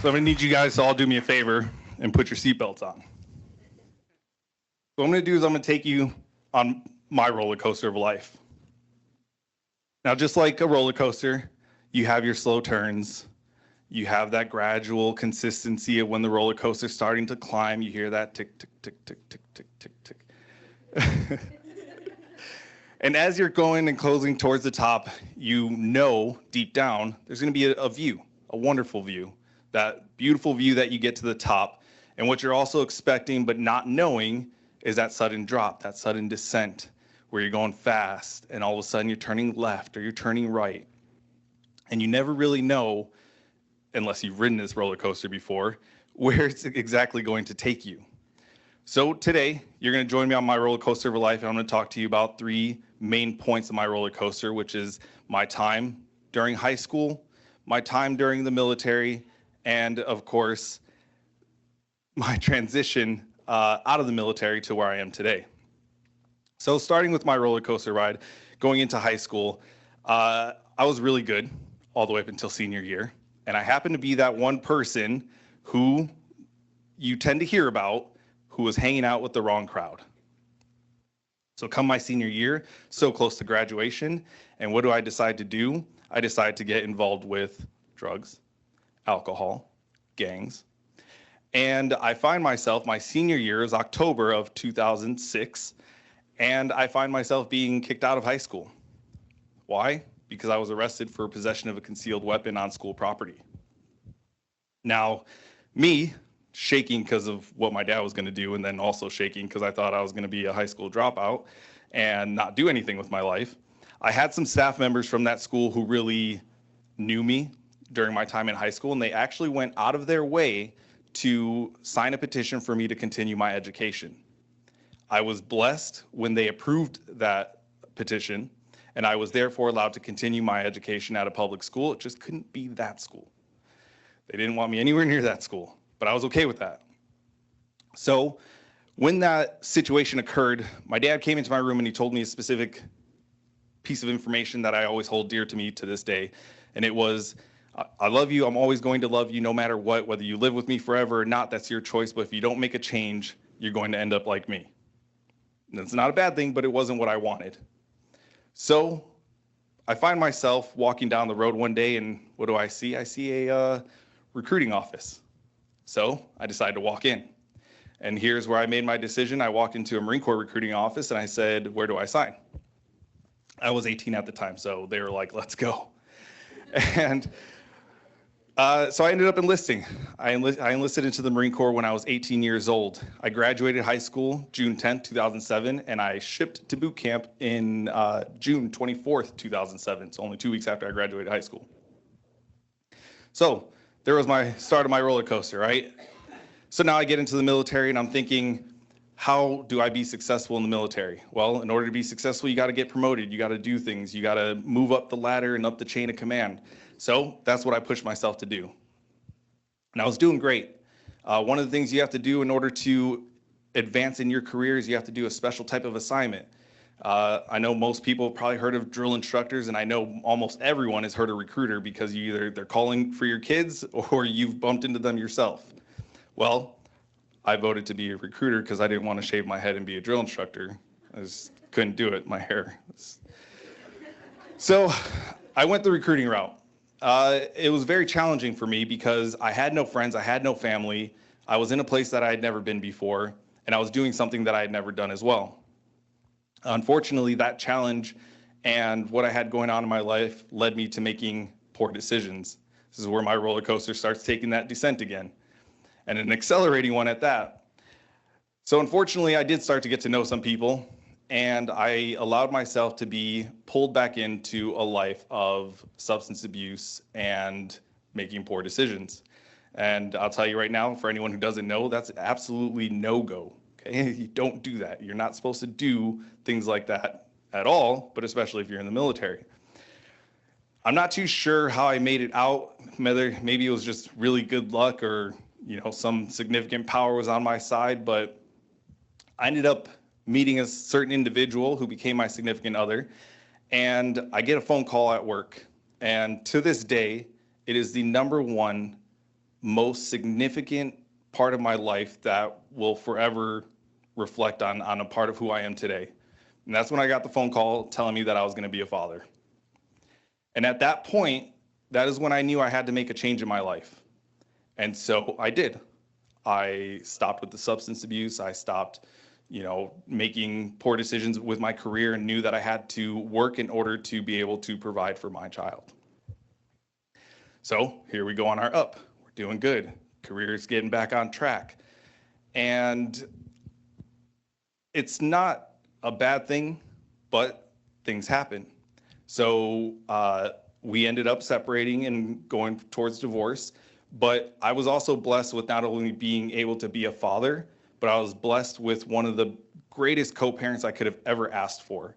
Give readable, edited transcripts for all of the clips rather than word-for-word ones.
So I'm gonna need you guys to all do me a favor and put your seatbelts on. What I'm gonna do is I'm gonna take you on my roller coaster of life. Now, just like a roller coaster, you have your slow turns. You have that gradual consistency of when the roller coaster's starting to climb. You hear that tick, tick, tick, tick, tick, tick, tick, tick. And as you're going and closing towards the top, you know deep down there's going to be a view, a wonderful view, that beautiful view that you get to the top. And what you're also expecting but not knowing is that sudden drop, that sudden descent where you're going fast and all of a sudden you're turning left or you're turning right. And you never really know, unless you've ridden this roller coaster before, where it's exactly going to take you. So today, you're going to join me on my roller coaster of life, and I'm going to talk to you about three main points of my roller coaster, which is my time during high school, my time during the military, and of course, my transition out of the military to where I am today. So starting with my roller coaster ride, going into high school, I was really good all the way up until senior year. And I happened to be that one person who you tend to hear about who was hanging out with the wrong crowd. So come my senior year, so close to graduation, and what do I decide to do? I decide to get involved with drugs, alcohol, gangs. And I find myself, my senior year is October of 2006, and I find myself being kicked out of high school. Why? Because I was arrested for possession of a concealed weapon on school property. Now, me shaking because of what my dad was going to do, and then also shaking because I thought I was going to be a high school dropout and not do anything with my life. I had some staff members from that school who really knew me during my time in high school, and they actually went out of their way to sign a petition for me to continue my education. I was blessed when they approved that petition, and I was therefore allowed to continue my education at a public school. It just couldn't be that school. They didn't want me anywhere near that school, but I was okay with that. So when that situation occurred, my dad came into my room and he told me a specific piece of information that I always hold dear to me to this day. And it was, I love you. I'm always going to love you no matter what, whether you live with me forever or not, that's your choice. But if you don't make a change, you're going to end up like me. And it's not a bad thing, but it wasn't what I wanted. So I find myself walking down the road one day, and what do I see? I see a recruiting office. So I decided to walk in. And here's where I made my decision. I walked into a Marine Corps recruiting office and I said, where do I sign? I was 18 at the time, so they were like, let's go. And so I ended up enlisting. I enlisted into the Marine Corps when I was 18 years old. I graduated high school June 10th, 2007, and I shipped to boot camp in June 24th, 2007. So only 2 weeks after I graduated high school. So there was my start of my roller coaster, right? So now I get into the military and I'm thinking, how do I be successful in the military? Well, in order to be successful, you got to get promoted. You got to do things. You got to move up the ladder and up the chain of command. So that's what I pushed myself to do. And I was doing great. One of the things you have to do in order to advance in your career is you have to do a special type of assignment. I know most people have probably heard of drill instructors, and I know almost everyone has heard of recruiter because they're calling for your kids or you've bumped into them yourself. Well, I voted to be a recruiter because I didn't want to shave my head and be a drill instructor. I just couldn't do it, my hair. So I went the recruiting route. It was very challenging for me because I had no friends, I had no family. I was in a place that I had never been before, and I was doing something that I had never done as well. Unfortunately, that challenge and what I had going on in my life led me to making poor decisions. This is where my roller coaster starts taking that descent again, and an accelerating one at that. So unfortunately, I did start to get to know some people, and I allowed myself to be pulled back into a life of substance abuse and making poor decisions. And I'll tell you right now, for anyone who doesn't know, that's absolutely no-go. Okay? You don't do that. You're not supposed to do things like that at all, but especially if you're in the military. I'm not too sure how I made it out. Maybe it was just really good luck or some significant power was on my side, but I ended up meeting a certain individual who became my significant other, and I get a phone call at work. And to this day, it is the #1 most significant part of my life that will forever reflect on a part of who I am today. And that's when I got the phone call telling me that I was going to be a father. And at that point, that is when I knew I had to make a change in my life. And so I did. I stopped with the substance abuse. I stopped, making poor decisions with my career, and knew that I had to work in order to be able to provide for my child. So here we go on our up. We're doing good. Career's getting back on track. And it's not a bad thing, but things happen. So we ended up separating and going towards divorce. But I was also blessed with not only being able to be a father, but I was blessed with one of the greatest co-parents I could have ever asked for.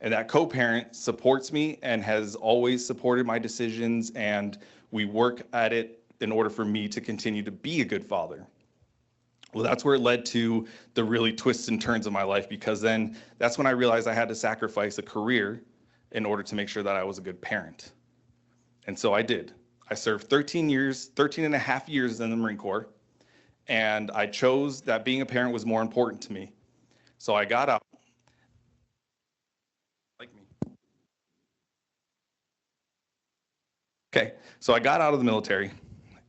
And that co-parent supports me and has always supported my decisions, and we work at it in order for me to continue to be a good father. Well, that's where it led to the really twists and turns of my life, because then that's when I realized I had to sacrifice a career in order to make sure that I was a good parent. And so I did. I served 13 and a half years in the Marine Corps, and I chose that being a parent was more important to me. So I got out. Okay, so I got out of the military,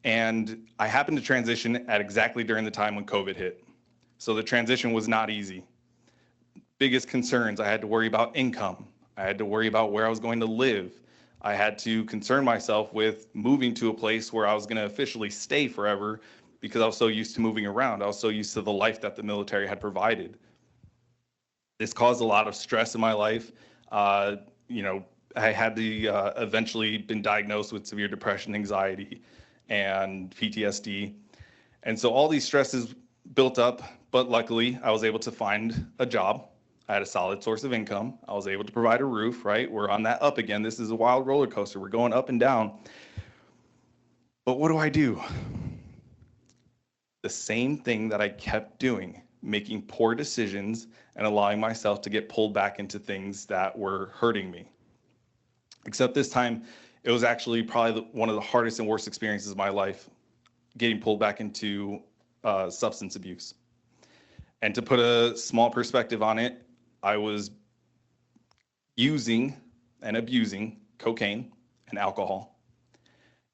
and I happened to transition at exactly during the time when COVID hit. So the transition was not easy. Biggest concerns, I had to worry about income. I had to worry about where I was going to live. I had to concern myself with moving to a place where I was going to officially stay forever, because I was so used to moving around. I was so used to the life that the military had provided. This caused a lot of stress in my life. I had to eventually been diagnosed with severe depression, anxiety, and PTSD. And so all these stresses built up, but luckily I was able to find a job. I had a solid source of income. I was able to provide a roof, right? We're on that up again. This is a wild roller coaster. We're going up and down. But what do? The same thing that I kept doing, making poor decisions and allowing myself to get pulled back into things that were hurting me. Except this time, it was actually probably one of the hardest and worst experiences of my life, getting pulled back into substance abuse. And to put a small perspective on it, I was using and abusing cocaine and alcohol.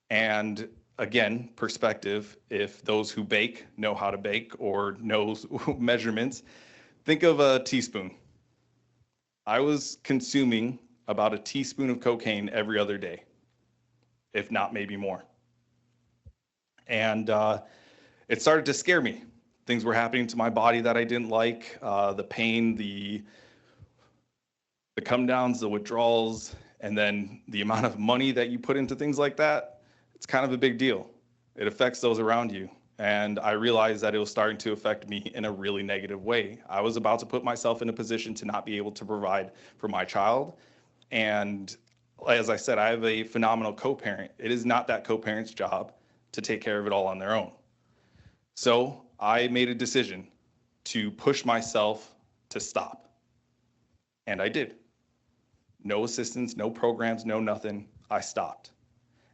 And again, perspective, if those who bake know how to bake or knows measurements, think of a teaspoon. I was consuming about a teaspoon of cocaine every other day, if not maybe more. And it started to scare me. Things were happening to my body that I didn't like, the pain, the come downs, the withdrawals, and then the amount of money that you put into things like that. It's kind of a big deal. It affects those around you. And I realized that it was starting to affect me in a really negative way. I was about to put myself in a position to not be able to provide for my child. And as I said, I have a phenomenal co-parent. It is not that co-parent's job to take care of it all on their own. So I made a decision to push myself to stop. And I did. No assistance, no programs, no nothing. I stopped.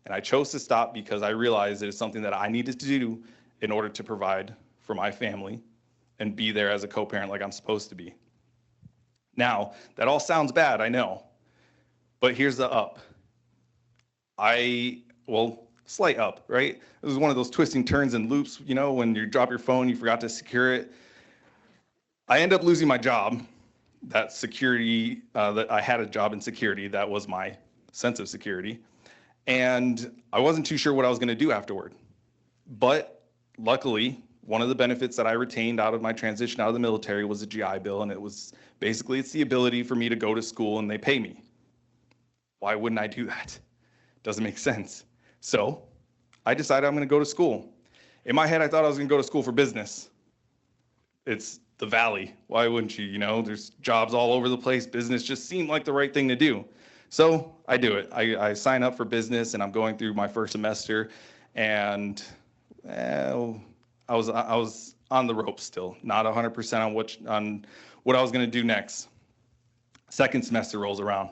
And I chose to stop because I realized it is something that I needed to do in order to provide for my family and be there as a co-parent like I'm supposed to be. Now, that all sounds bad, I know, but here's the up. Slight up, right? It was one of those twisting turns and loops, when you drop your phone, you forgot to secure it. I ended up losing my job. That security, that I had a job in security, that was my sense of security. And I wasn't too sure what I was going to do afterward. But luckily, one of the benefits that I retained out of my transition out of the military was a GI Bill, and it's the ability for me to go to school and they pay me. Why wouldn't I do that? Doesn't make sense. So I decided I'm going to go to school. In my head, I thought I was going to go to school for business. It's the Valley. Why wouldn't you? There's jobs all over the place. Business just seemed like the right thing to do. So I do it. I sign up for business, and I'm going through my first semester, and I was on the ropes still, not 100% on what I was going to do next. Second semester rolls around,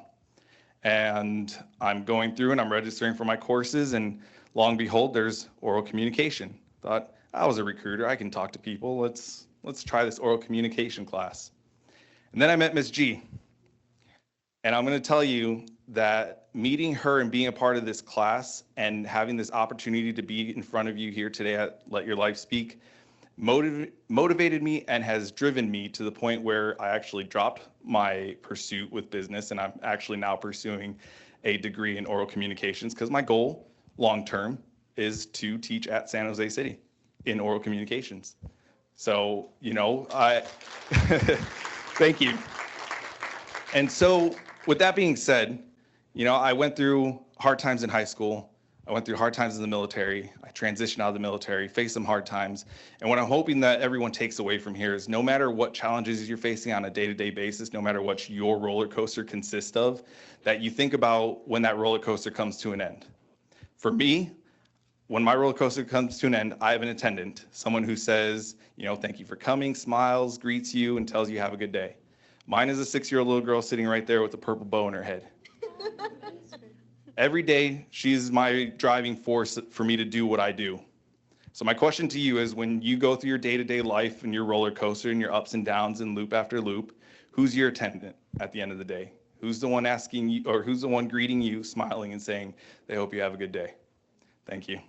And I'm going through and I'm registering for my courses, and lo and behold, there's oral communication. Thought, I was a recruiter, I can talk to people. Let's try this oral communication class. And then I met Miss G. And I'm going to tell you that meeting her and being a part of this class and having this opportunity to be in front of you here today at Let Your Life Speak motivated me and has driven me to the point where I actually dropped my pursuit with business, and I'm actually now pursuing a degree in oral communications because my goal long term is to teach at San Jose City in oral communications. So, I thank you. And so with that being said, I went through hard times in high school. I went through hard times in the military. I transitioned out of the military, faced some hard times. And what I'm hoping that everyone takes away from here is no matter what challenges you're facing on a day-to-day basis, no matter what your roller coaster consists of, that you think about when that roller coaster comes to an end. For me, when my roller coaster comes to an end, I have an attendant, someone who says, thank you for coming, smiles, greets you, and tells you have a good day. Mine is a 6-year-old little girl sitting right there with a purple bow in her head. Every day, she's my driving force for me to do what I do. So my question to you is, when you go through your day-to-day life and your roller coaster and your ups and downs and loop after loop, who's your attendant at the end of the day? Who's the one asking you, or who's the one greeting you, smiling and saying, they hope you have a good day? Thank you.